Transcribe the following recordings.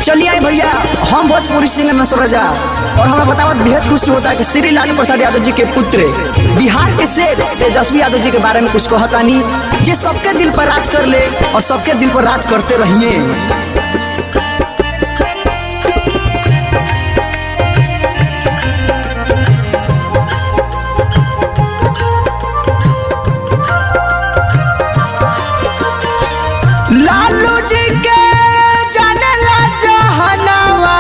चलिए आए भैया, हम भोजपुरी सिंगर नसर राजा और हमें बतावत बेहद खुशी होता है कि श्री लालू प्रसाद यादव जी के पुत्र बिहार के शेर तेजस्वी यादव जी के बारे में कुछ कहतानी, जे सबके दिल पर राज कर ले और सबके दिल पर राज करते रहिए। लालू जी के जाने ला जहानावा,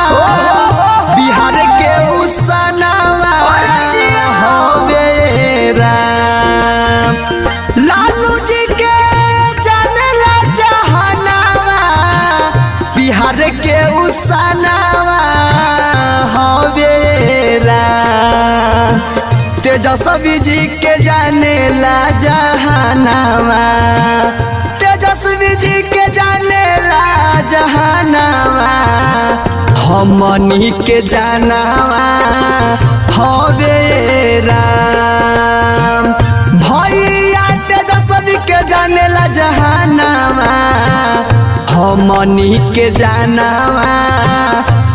बिहार के उसनावा हवे राम। लालू जी के जाने ला जहानावा, बिहार के उसनावा हवे राम। तेजस्वी जी के जाने ला जहानावा, तेजस्वी जी के जाने ला जहानावा हमनी के जानावा हवे राम। भैया तेजस्वी के जाने ला जहानावा हमनी के जानावा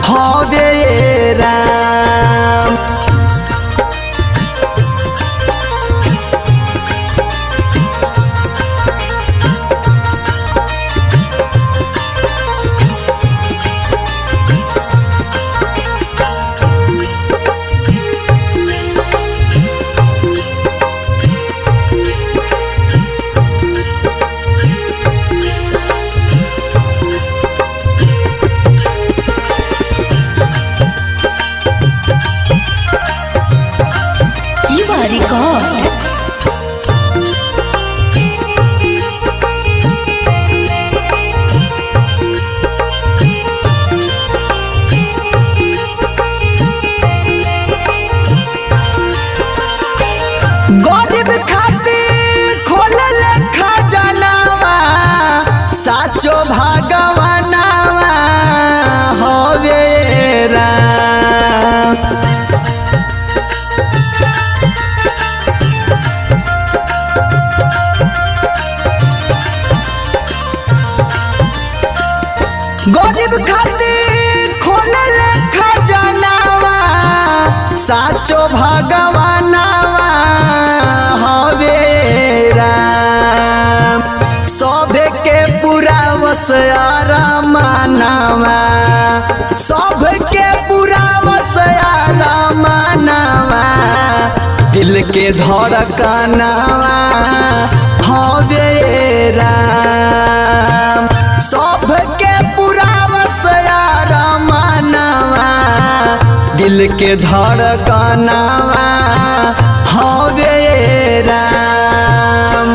हवे राम। गरीब खातिर खोल ले खजानावा, साचो भगवानावा हवे राम। गरीब खातिर खोल ले खजानावा, साचो भगवानावा हवे राम। सभे के पूरा वसयारा मानावा, सबके पूरा वसयारा मानावा, दिल के धड़कनावा हवे राम। सबके पूरा वसयारा मानावा, दिल के धड़कनावा हवे राम।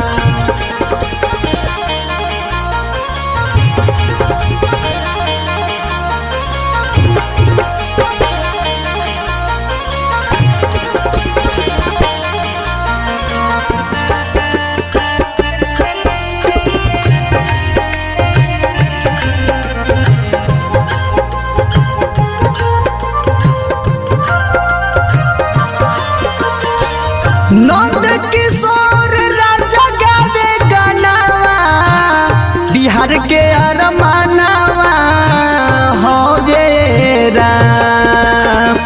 नंद किशोर राजा गावे गानावा, बिहार के अरमानावा हवे राम।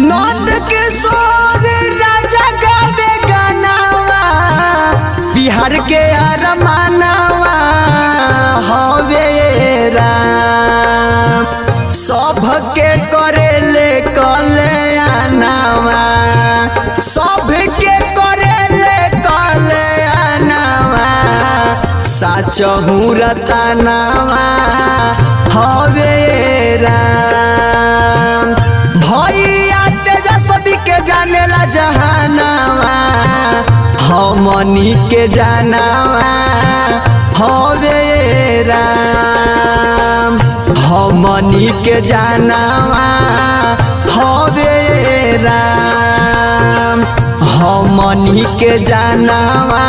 नंद किशोर राजा गावे गानावा, बिहार के अरमानावा हवे राम। सबके करेले कल्याणावा, सबके करेले कल्याणावा, साचहु रतनावा हवे राम। भैया तेजस्वी के जाने ला जहानावा हमनी के जानावा हवे राम। हमनी के जानावा हवे राम। हमनी के जानावा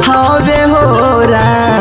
हवे हो राम।